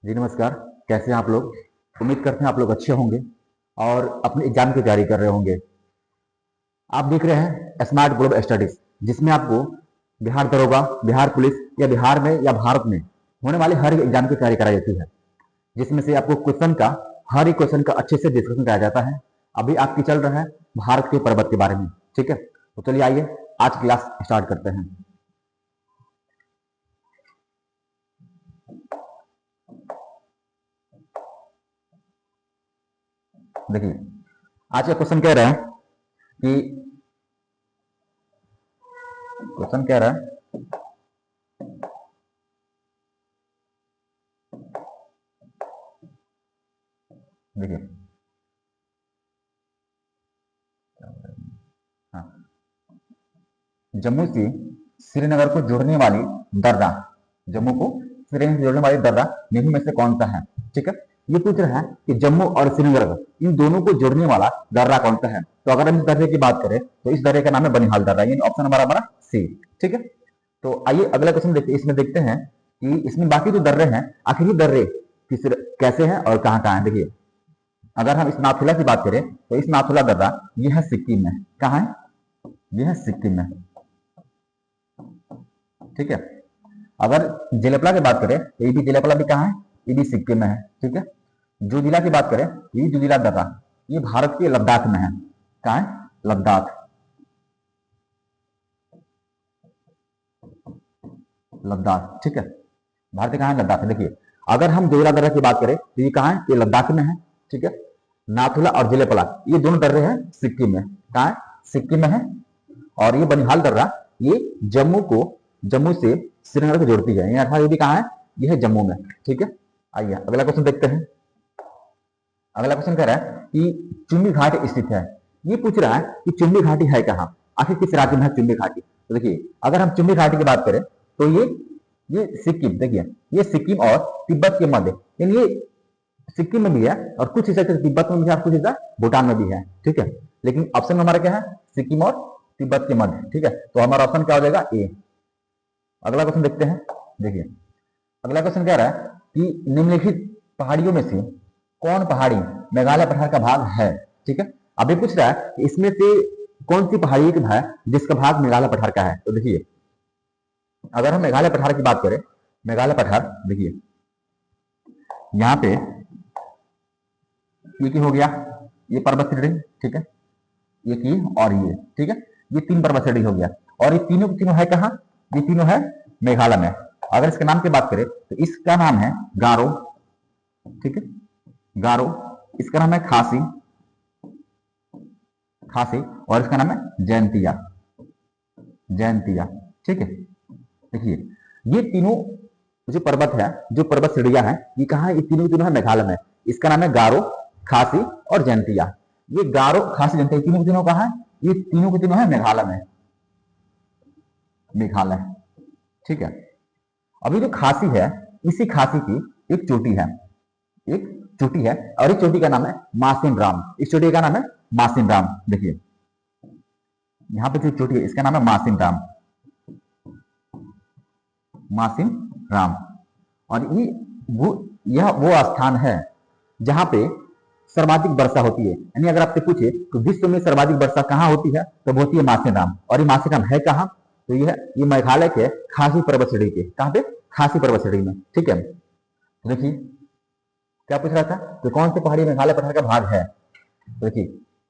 जी नमस्कार। कैसे हैं आप लोग? उम्मीद करते हैं आप लोग अच्छे होंगे और अपने एग्जाम की तैयारी कर रहे होंगे। आप देख रहे हैं स्मार्ट ग्लोब स्टडीज, जिसमें आपको बिहार दरोगा, बिहार पुलिस या बिहार में या भारत में होने वाले हर एक एग्जाम की तैयारी कराई जाती है, जिसमें से आपको क्वेश्चन का हर एक क्वेश्चन का अच्छे से डिस्कशन कराया जाता है। अभी आपकी चल रहा है भारत के पर्वत के बारे में। ठीक है, तो चलिए आइए आज क्लास स्टार्ट करते हैं। देखिए, आज का क्वेश्चन कह रहा है कि क्वेश्चन कह रहा है देखिए, हाँ, जम्मू से श्रीनगर को जोड़ने वाली दर्रा, जम्मू को श्रीनगर से जोड़ने वाली दर्रा निम्न में से कौन सा है? ठीक है, ये पूछ रहा है कि जम्मू और श्रीनगर इन दोनों को जोड़ने वाला दर्रा कौन सा है। तो अगर हम इस दर्रे की बात करें तो इस दर्रे का नाम है बनिहाल दर्रा, ये ऑप्शन हमारा हमारा सी। ठीक है, तो आइए अगला क्वेश्चन देखते, इसमें देखते हैं कि इसमें बाकी जो दर्रे हैं आखिर ये दर्रे किस कैसे हैं और कहाँ कहाँ है। देखिए, अगर हम इस नाथुला की बात करें तो इस नाथुला दर्रा ये है सिक्किम में। कहाँ है? ये है सिक्किम में। ठीक है, अगर जेलेपला की बात करें तो ये भी जेलेपला भी कहाँ है? ये भी सिक्किम में है। ठीक है, जोजिला की बात करें तो ये जोजिला दर्रा ये भारत के लद्दाख में है। कहाँ है? लद्दाख, लद्दाख। ठीक है, भारत के कहाँ है? लद्दाख। देखिए, अगर हम जोजिला दर्रा की बात करें तो ये कहाँ है? ये लद्दाख में है। ठीक है, नाथुला और जेलेपला ये दोनों दर्रे हैं सिक्किम में। कहाँ है? सिक्किम में है। और ये बनिहाल दर्रा ये जम्मू से श्रीनगर को जोड़ती है, अर्थात ये भी कहाँ है? ये है जम्मू में। ठीक है, आइए अगला क्वेश्चन देखते हैं। अगला क्वेश्चन कह रहा है कि चुम्बी घाट स्थित है। ये पूछ रहा है कि चुम्बी घाटी है कहाँ, आखिर किस राज्य में है चुम्बी घाटी। तो देखिए, अगर हम चुम्बी घाटी की बात करें तो ये सिक्किम, देखिए ये सिक्किम और तिब्बत के मध्य, यानी ये सिक्किम में भी है और कुछ हिस्सा तिब्बत में भी है और कुछ हिस्सा भूटान में भी है। ठीक है, लेकिन ऑप्शन में हमारा क्या है? सिक्किम और तिब्बत के मध्य। ठीक है, तो हमारा ऑप्शन क्या हो जाएगा? ए। अगला क्वेश्चन देखते हैं। देखिए, अगला क्वेश्चन कह रहा है कि निम्नलिखित पहाड़ियों में से कौन पहाड़ी मेघालय पठार का भाग है। ठीक है, अभी पूछ रहा है कि इसमें से कौन सी पहाड़ी का है जिसका भाग मेघालय पठार का है। तो देखिए, अगर हम मेघालय पठार की बात करें, मेघालय पठार देखिए यहाँ पे ये की हो गया, ये पर्वत श्रेणी। ठीक है, ये की और ये। ठीक है, ये तीन पर्वत श्रेणी हो गया और ये तीनों के तीनों है कहाँ? ये तीनों है मेघालय में। अगर इसके नाम की बात करें तो इसका नाम है गारो। ठीक है, गारो। इसका नाम है खासी, खासी। और इसका नाम है जयंतिया, जयंतिया। ठीक है, देखिए ये तीनों जो पर्वत है, जो पर्वत श्रेणियां हैं, ये कहाँ है? ये तीनों तीनों है मेघालय में। इसका नाम है गारो, खासी और जयंतिया। ये गारो, खासी, जयंतिया तीनों तीनों कहाँ है? ये तीनों के तीनों है मेघालय में, मेघालय। ठीक है, अभी जो खासी है, इसी खासी की एक चोटी है, एक चोटी है और इस चोटी का नाम है मासिन राम। इस चोटी का नाम है मासिन राम। देखिए, यहाँ पे जो चोटी है इसका नाम है मासिन राम, मासिन राम। और यह वो स्थान है जहां पे सर्वाधिक वर्षा होती है। यानी अगर आपसे पूछे तो विश्व में सर्वाधिक वर्षा कहाँ होती है तो वो होती है मासिन राम। और ये मासिन राम है कहाँ? तो ये मेघालय के खासी पर्वत श्रेणी के, कहाँ पे? खासी पर्वत श्रेणी में। ठीक है, तो देखिए क्या पूछ रहा था तो कौन सी पहाड़ी मेघालय पठार का भाग है। तो देखिए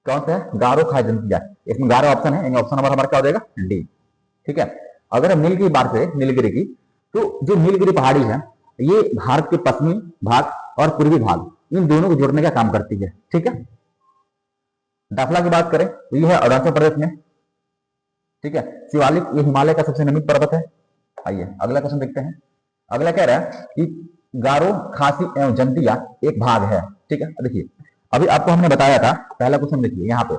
कौन सा है? गारो, खासी, जयंतिया। इसमें गारो ऑप्शन है, यानी ऑप्शन नंबर हमारा क्या हो जाएगा? डी। ठीक है, अगर हम नीलगिरी की बात करें, नीलगिरी की, तो जो नीलगिरी पहाड़ी है ये भारत के पश्चिमी भाग और पूर्वी भाग इन दोनों को जोड़ने का काम करती है। ठीक है, दाखला की बात करें तो ये है अरुणाचल प्रदेश में। ठीक है, शिवालिक ये हिमालय का सबसे नवीन पर्वत है। आइए अगला क्वेश्चन देखते हैं। अगला कह रहा है कि गारो, खासी एवं जंतिया एक भाग है। ठीक है, देखिए अभी आपको हमने बताया था, पहला क्वेश्चन देखिए यहाँ पे,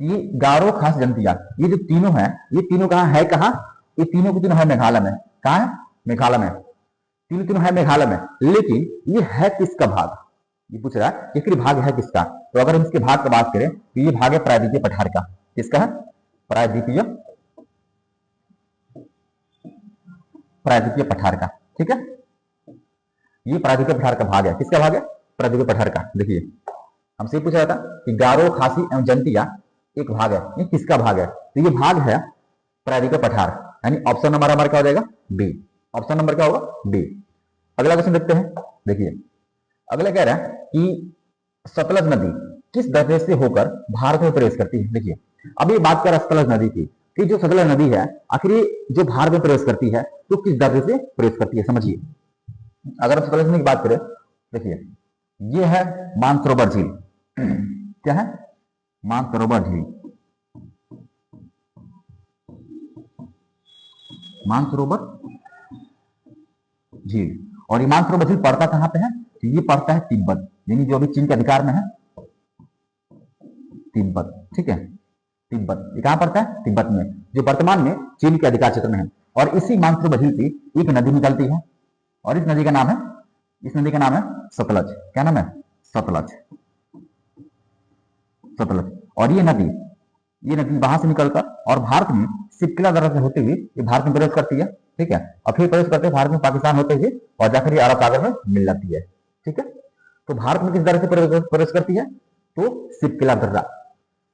ये गारो, खास, जंतिया ये जो तीनों है, ये तीनों कहाँ है? कहाँ? ये तीनों के तीनों है मेघालय में। कहाँ है? मेघालय में। तीनों तीनों है मेघालय में, लेकिन ये है किसका भाग? ये पूछ रहा है कि भाग है किसका। तो अगर हम इसके भाग की बात करें तो ये भाग है प्रायद्वीपीय पठार का। किसका है? प्रायद्वीपीय, प्रायद्वीपीय पठार का। ठीक है, ये प्राधिकरण पठार का भाग है। किसका भाग है? प्राधिकरण पठार का। देखिए हमसे पूछा जाता कि गारो, खासी एवं जंतिया एक भाग है, ये किसका भाग है? तो ये भाग है प्राधिकरण पठार, यानी ऑप्शन नंबर हमारा क्या हो जाएगा? बी। ऑप्शन नंबर क्या होगा? बी। अगला क्वेश्चन देखते हैं। देखिए अगला कह रहा है कि सतलज नदी किस दर्रे से होकर भारत में प्रवेश करती है? देखिए अब ये बात कर रहा है सतलज नदी की कि जो सतलज नदी है आखिर ये जो भारत में प्रवेश करती है तो किस दर्रे से प्रवेश करती है, समझिए। अगर हम सतलज नदी की बात करें, देखिए ये है मानसरोवर झील। क्या है? मानसरोवर झील। मानसरोवर झील। और ये मानसरोवर झील पड़ता कहां पे है? तो ये पड़ता है तिब्बत, यानी जो अभी चीन के अधिकार में है, तिब्बत। ठीक है, तिब्बत। ये कहां पड़ता है? तिब्बत में, जो वर्तमान में चीन के अधिकार क्षेत्र में है। और इसी मानसरोवर झील से एक नदी निकलती है और इस नदी का नाम है, इस नदी का नाम है सतलज। क्या नाम है? सतलज। सतलज। और ये नदी वहां से निकलकर और भारत में सिपकिला दर्रा से होते हुए ये भारत में प्रवेश करती है। ठीक है, और फिर प्रवेश करते भारत में पाकिस्तान होते हुए और जाकर ये अरब सागर में मिल जाती है। ठीक है, तो भारत में किस दर्रे से प्रवेश करती है? तो सिपकिला दर्रा।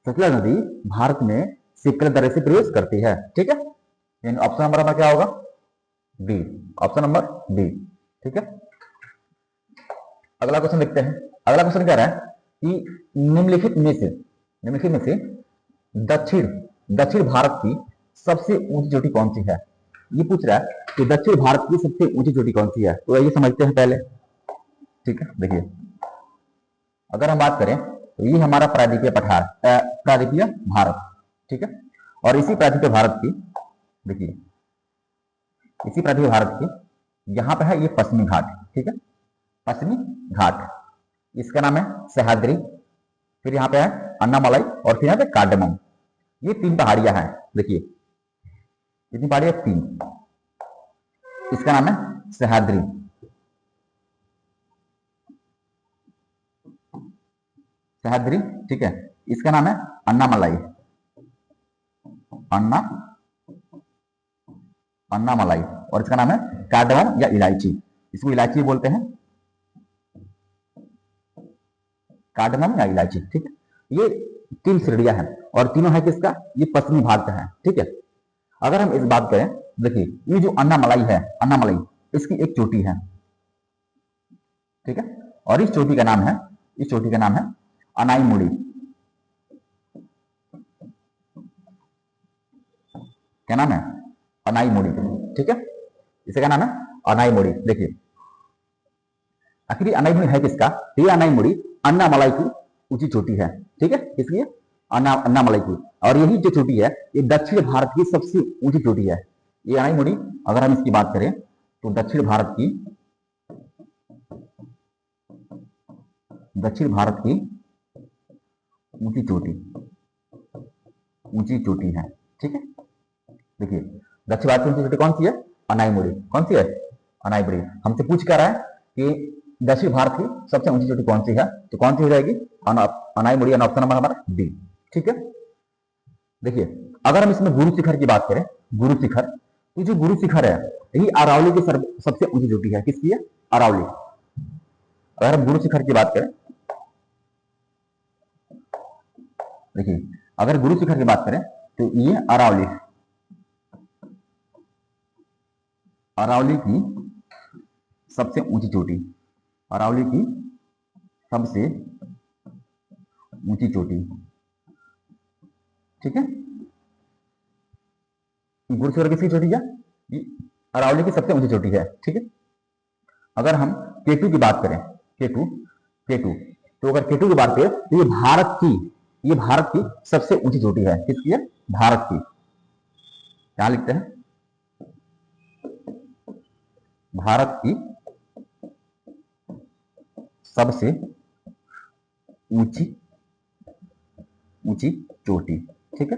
सतलज नदी भारत में सिपकिला दर्रे से प्रवेश करती है। ठीक है, यानी ऑप्शन नंबर हमारा क्या होगा? बी। Option number B. ठीक है, अगला क्वेश्चन देखते हैं। अगला क्वेश्चन कह रहा है कि निम्नलिखित में से दक्षिण भारत की सबसे ऊंची चोटी कौन सी है? ये पूछ रहा है कि दक्षिण भारत की सबसे ऊंची चोटी कौन सी है। तो ये समझते हैं पहले। ठीक है, देखिए अगर हम बात करें तो ये हमारा प्रायद्वीपीय पठार, प्रायद्वीपीय भारत। ठीक है, और इसी प्रायद्वीपीय भारत की, देखिए इसी प्रायद्वीपीय भारत की यहां पे है ये पश्चिमी घाट। ठीक है, पश्चिमी घाट, इसका नाम है सह्याद्री। फिर यहाँ पे है अन्नामलाई और फिर यहाँ पे कार्डमम। ये 3 पहाड़ियां हैं। देखिए कितनी पहाड़ियां? 3। इसका नाम है सह्याद्री। सह्याद्री। ठीक है, इसका नाम है अन्नामलाई। अन्नामलाई। और इसका नाम है कार्डमम या इलायची। इसको इलायची बोलते हैं, कार्डमम या इलायची। ठीक है, ये 3 श्रेणियां हैं और तीनों है किसका? ये पश्चिमी भाग का है। ठीक है, अगर हम इस बात करें, देखिए ये जो अन्नामलाई है, अन्नामलाई इसकी एक चोटी है। ठीक है, और इस चोटी का नाम है अनाईमुड़ी। क्या नाम है? अनाईमुड़ी। ठीक है, इसका नाम है अनाईमुड़ी। देखिए आखिर अनाईमुड़ी है किसका? ये अनाईमुड़ी अन्नामलाई की ऊंची चोटी है। ठीक है, किसकी? अन्नामलाई की। और यही जो चोटी है ये दक्षिण भारत की सबसे ऊंची चोटी है। ये अनाईमुड़ी अगर हम इसकी बात करें तो दक्षिण भारत की ऊंची चोटी है। ठीक है, देखिए दक्षिण भारत की ऊंची चोटी कौन सी है? अनाईमुड़ी। कौन सी है? अनाईमुड़ी। हमसे पूछ कर रहा है कि दक्षिण भारत की सबसे ऊंची चोटी कौन सी है, तो कौन सी हो जाएगी? अनाईमुड़ी। ऑप्शन नंबर हमारा डी। ठीक है, देखिए अगर हम इसमें गुरु शिखर की बात करें, गुरु शिखर, तो जो गुरु शिखर है यही अरावली की सबसे ऊंची चोटी है। किसकी है? अरावली। अगर हम गुरु शिखर की बात करें, देखिए अगर गुरु शिखर की बात करें तो ये अरावली की सबसे ऊंची चोटी, अरावली की सबसे ऊंची चोटी। ठीक है, गुरु शिखर किसकी चोटी है? अरावली की सबसे ऊंची चोटी है। ठीक है, अगर हम केटू की बात करें, केटू तो अगर केटू की बात करें तो ये भारत की सबसे ऊंची चोटी है। किसकी है? भारत की। क्या लिखते हैं? भारत की सबसे ऊंची चोटी। ठीक है,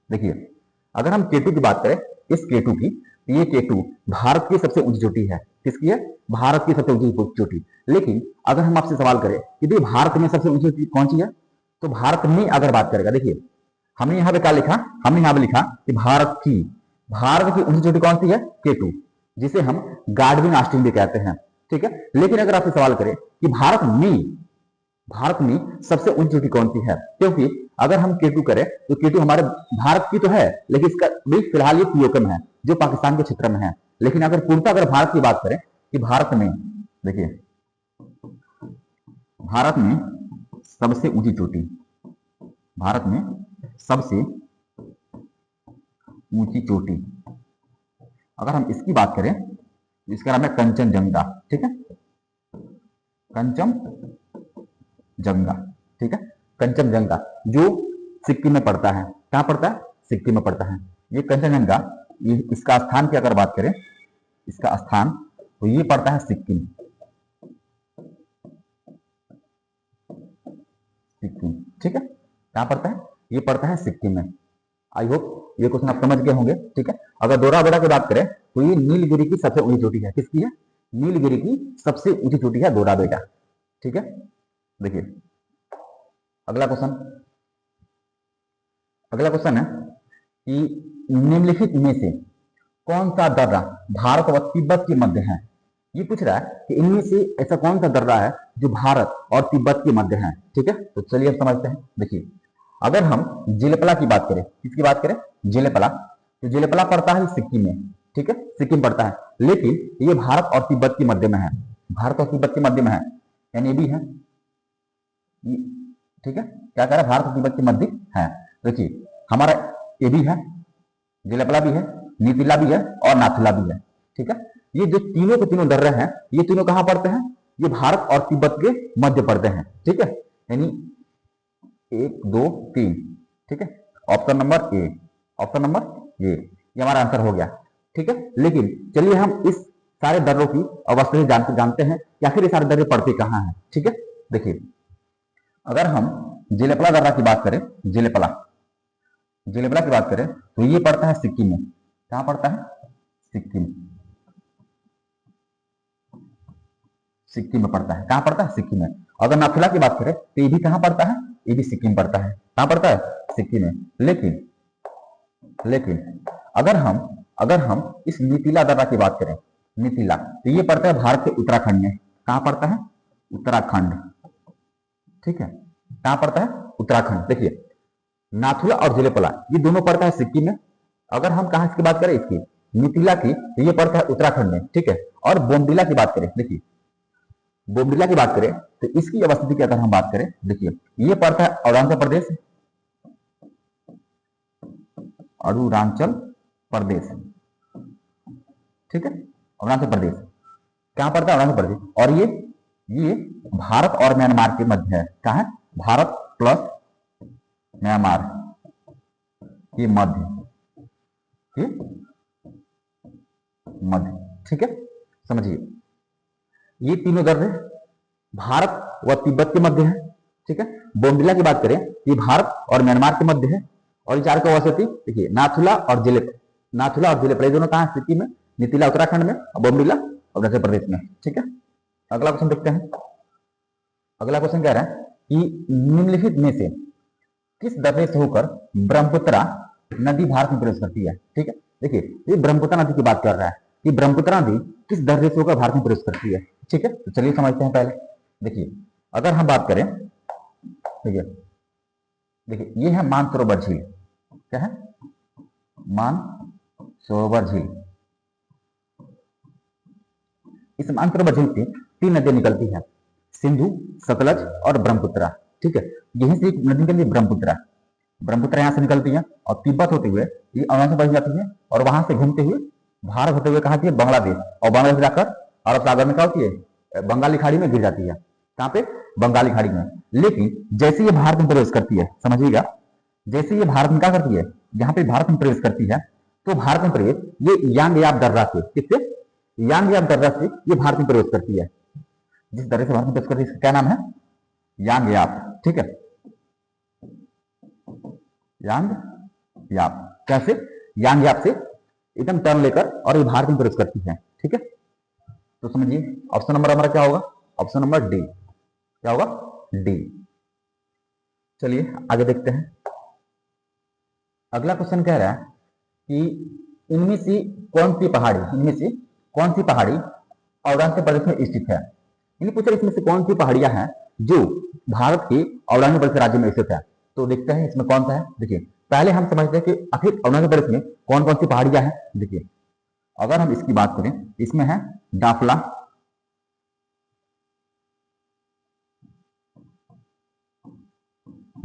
देखिए अगर हम केटू की बात करें, इस केटू की, तो ये केटू भारत की सबसे ऊंची चोटी है। किसकी है? भारत की सबसे ऊंची चोटी। लेकिन अगर हम आपसे सवाल करें कि भारत में सबसे ऊंची चोटी कौन सी है, तो भारत में अगर बात करेगा, देखिए हमने यहां पे क्या लिखा? हमने यहां पे लिखा कि भारत की ऊंची चोटी कौन सी है? केटू, जिसे हम गार्डविन ऑस्टिन भी कहते हैं। ठीक है। लेकिन अगर आपसे सवाल करें कि भारत में सबसे ऊंची चोटी कौन सी है, क्योंकि अगर हम केटू करें तो केटू हमारे भारत की तो है, लेकिन इसका भी फिलहाल ये पियोकम है जो पाकिस्तान के क्षेत्र में है। लेकिन अगर पूर्णतः अगर भारत की बात करें कि भारत में देखिए, भारत में सबसे ऊंची चोटी, भारत में सबसे ऊंची चोटी अगर हम इसकी बात करें तो इसका नाम है कंचनजंगा, ठीक है, कंचनजंगा, ठीक है, कंचनजंगा जो सिक्किम में पड़ता है। कहां पड़ता है? सिक्किम में पड़ता है ये कंचनजंगा। इसका स्थान की अगर बात करें, इसका स्थान तो ये पड़ता है सिक्किम, सिक्किम, ठीक है। कहां पड़ता है? ये पड़ता है सिक्किम में। आई होप ये क्वेश्चन आप समझ गए होंगे, ठीक है। अगर डोराबेड़ा की बात करें तो ये नीलगिरी की सबसे ऊंची चोटी है। किसकी है? नीलगिरी की सबसे ऊंची चोटी है डोराबेड़ा, ठीक है। देखिए अगला क्वेश्चन, अगला क्वेश्चन है कि निम्नलिखित में से कौन सा दर्रा भारत व तिब्बत के मध्य है? ये पूछ रहा है कि इनमें से ऐसा कौन सा दर्रा है जो भारत और तिब्बत के मध्य है, ठीक है। तो चलिए अब समझते हैं। देखिए अगर हम जिलेपला की बात करें, किसकी बात करें? जिलेपला, तो जिलेपला पड़ता है सिक्किम में, ठीक है, सिक्किम पड़ता है, लेकिन ये भारत और तिब्बत के मध्य में है, भारत और तिब्बत के मध्य में है, यानी ये भी है, ठीक है। क्या कह रहा है? भारत और तिब्बत के मध्य है। देखिए हमारा ये भी है, जिलेपला भी है, नीतिला भी है और नाथुला भी है, ठीक है। ये जो तीनों के तीनों दर्रे हैं, ये तीनों कहां पड़ते हैं? ये भारत और तिब्बत के मध्य पड़ते हैं, ठीक है। यानी 1 2 3, ठीक है। Option number A, option number A, ये हमारा आंसर हो गया, ठीक है। लेकिन चलिए हम इस सारे दर्रों की अवस्था जानते हैं या फिर ये सारे दर्रे पड़ते कहां हैं, ठीक है। देखिए अगर हम जिलेपला दर्रा की बात करें, जिलेपला की बात करें तो ये पड़ता है सिक्किम में। कहां पड़ता है? सिक्किम, सिक्किम में पड़ता है। कहां पड़ता है? सिक्किम में। अगर नाथुला की बात करें तो ये भी कहां पड़ता है? ये भी सिक्किम पड़ता है। कहां पड़ता है? सिक्किम में। लेकिन अगर हम इस नीतिला दर्रा की बात करें, नीतिला, तो ये पड़ता है भारत के उत्तराखंड में। कहां पड़ता है? उत्तराखंड, ठीक है। कहां पड़ता है? उत्तराखंड। देखिए नाथुला और जिलेपला ये दोनों पड़ता है सिक्किम में। अगर हम कहां इसकी बात करें, इसकी नीतिला की, तो ये पड़ता है उत्तराखंड में, ठीक है। और बोमडिला की बात करें, देखिए बोमडिला की बात करें तो इसकी अवस्थिति की अगर हम बात करें, देखिए ये पड़ता है अरुणाचल प्रदेश, अरुणाचल प्रदेश, ठीक है, अरुणाचल प्रदेश। कहां पड़ता है? अरुणाचल प्रदेश। और ये भारत और म्यांमार के मध्य है। कहां है? भारत प्लस म्यांमार के मध्य, ठीक है। समझिए ये तीनों दर्रे भारत व तिब्बत के मध्य है, ठीक है। बोमडिला की बात करें ये भारत और म्यांमार के मध्य है। और ये चार की अवस्थिति देखिए नाथुला और जिलेपला, दोनों कहां? सिक्किम में, नीतिला उत्तराखंड में और बोमडिला अरुणाचल प्रदेश में, ठीक है। अगला क्वेश्चन देखते हैं। अगला क्वेश्चन कह रहा है कि निम्नलिखित में से किस दर्रे से होकर ब्रह्मपुत्रा नदी भारत में प्रवेश करती है, ठीक है। देखिए ये ब्रह्मपुत्रा नदी की बात कर रहा है कि ब्रह्मपुत्रा नदी किस दर्रे से होकर भारत में प्रवेश करती है, ठीक है। तो चलिए समझते हैं पहले। देखिए अगर हम बात करें, देखिए ये है मानसरोवर झील। क्या है? मानसरोवर झील। इस मानसरोवर झील से 3 नदियां निकलती हैं, सिंधु, सतलज और ब्रह्मपुत्रा, ठीक है। यहीं से एक नदी निकलती है ब्रह्मपुत्रा यहां से निकलती है और तिब्बत होते हुए ये अरुणाचल प्रदेश जाती है और वहां से घूमते हुए भारत होते हुए कहां आती है? बांग्लादेश। और बांग्लादेश जाकर अरब सागर में क्या होती है? बंगाली खाड़ी में गिर जाती है। कहां पे? बंगाली खाड़ी में। लेकिन जैसे ये भारत में प्रवेश करती है, समझिएगा, जैसे ये भारत में क्या करती है, जहां पे भारत में प्रवेश करती है, तो भारत में प्रवेश ये यांगयाप दर्रा से, किससे? यांगयाप दर्रा से ये भारत में प्रवेश करती है। जिस दर्रे से भारत में प्रवेश करती है इसका क्या नाम है? यांगयाप, ठीक है। यांगयाप। कैसे? यांगयाप से एकदम टर्न लेकर और ये भारत में प्रवेश करती है, ठीक है। तो समझिए ऑप्शन नंबर हमारा क्या होगा? Option number D. क्या होगा? डी। चलिए आगे देखते हैं। अगला क्वेश्चन कह रहा है कि इनमें से कौन सी पहाड़ी अरुणाचल प्रदेश में स्थित है। इन्हें पूछा इसमें से कौन सी पहाड़ियां हैं जो भारत के अरुणाचल प्रदेश राज्य में स्थित है। तो देखते हैं इसमें कौन सा है। देखिए पहले हम समझते हैं कि आखिर अरुणाचल प्रदेश में कौन कौन सी पहाड़ियां हैं। देखिए अगर हम इसकी बात करें, इसमें है डाफला,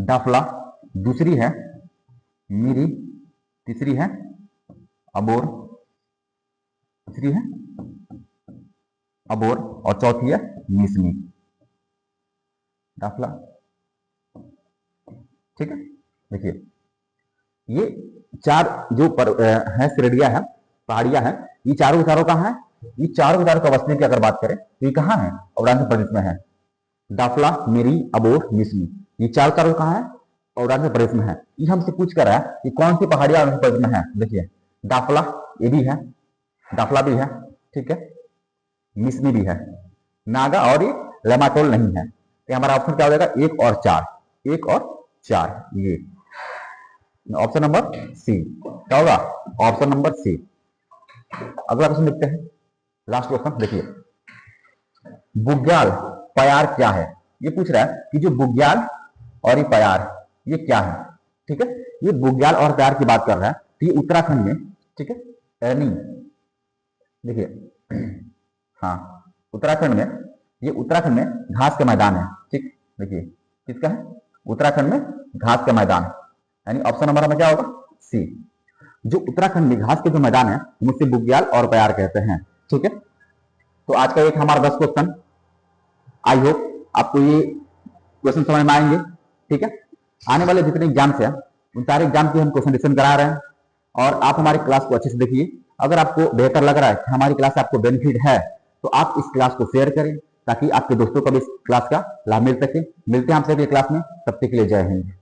डाफला, दूसरी है मिरी, तीसरी है अबोर, तीसरी है अबोर और चौथी है मिसमी। डाफला, ठीक है। देखिए ये चार जो है श्रेणियां है, पहाड़ियां हैं, ये चारों चारों कहाँ है, ये चारों चारों का बसने की अगर बात करें तो ये कहाँ है, अरुणाचल प्रदेश में है। डाफला, मिरी, अबोर, मिसमी, ये चारों चारों कहाँ है, अरुणाचल प्रदेश में है। ये हमसे पूछ कर रहा है कि कौन सी पहाड़ियां अरुणाचल प्रदेश में है। देखिए डाफला ये भी है, डाफला भी है, ठीक है, मिसमी भी है, नागा और ये लेमाटोल नहीं है। तो हमारा ऑप्शन क्या हो जाएगा, एक और चार, एक और चार, ये ऑप्शन नंबर सी क्या होगा, ऑप्शन नंबर सी। अगला क्वेश्चन देखते हैं, लास्ट क्वेश्चन। देखिए बुग्याल पयार क्या है, ये पूछ रहा है कि जो बुग्याल और ये पयार ये क्या है, ठीक है। ये बुग्याल और पयार की बात कर रहा है, तो ये उत्तराखंड में, ठीक है, एनी, देखिए हाँ उत्तराखंड में, ये उत्तराखंड में घास का मैदान है, ठीक। देखिए किसका है, उत्तराखंड में घास का मैदान, यानी ऑप्शन नंबर हमें क्या होगा, सी। जो उत्तराखंड में घास के जो मैदान है मुझसे बुग्याल और पयार कहते हैं, ठीक है। तो आज का एक हमारा 10 क्वेश्चन, आई होप आपको ये क्वेश्चन समझ में आएंगे, ठीक है। आने वाले जितने एग्जाम्स हैं उन सारे एग्जाम की हम क्वेश्चन डिस्कशन करा रहे हैं, और आप हमारी क्लास को अच्छे से देखिए। अगर आपको बेहतर लग रहा है कि हमारी क्लास से आपको बेनिफिट है तो आप इस क्लास को शेयर करें ताकि आपके दोस्तों को भी इस क्लास का लाभ मिल सके। मिलते हैं आपसे अगली क्लास में, तब तक के लिए जय हिंद।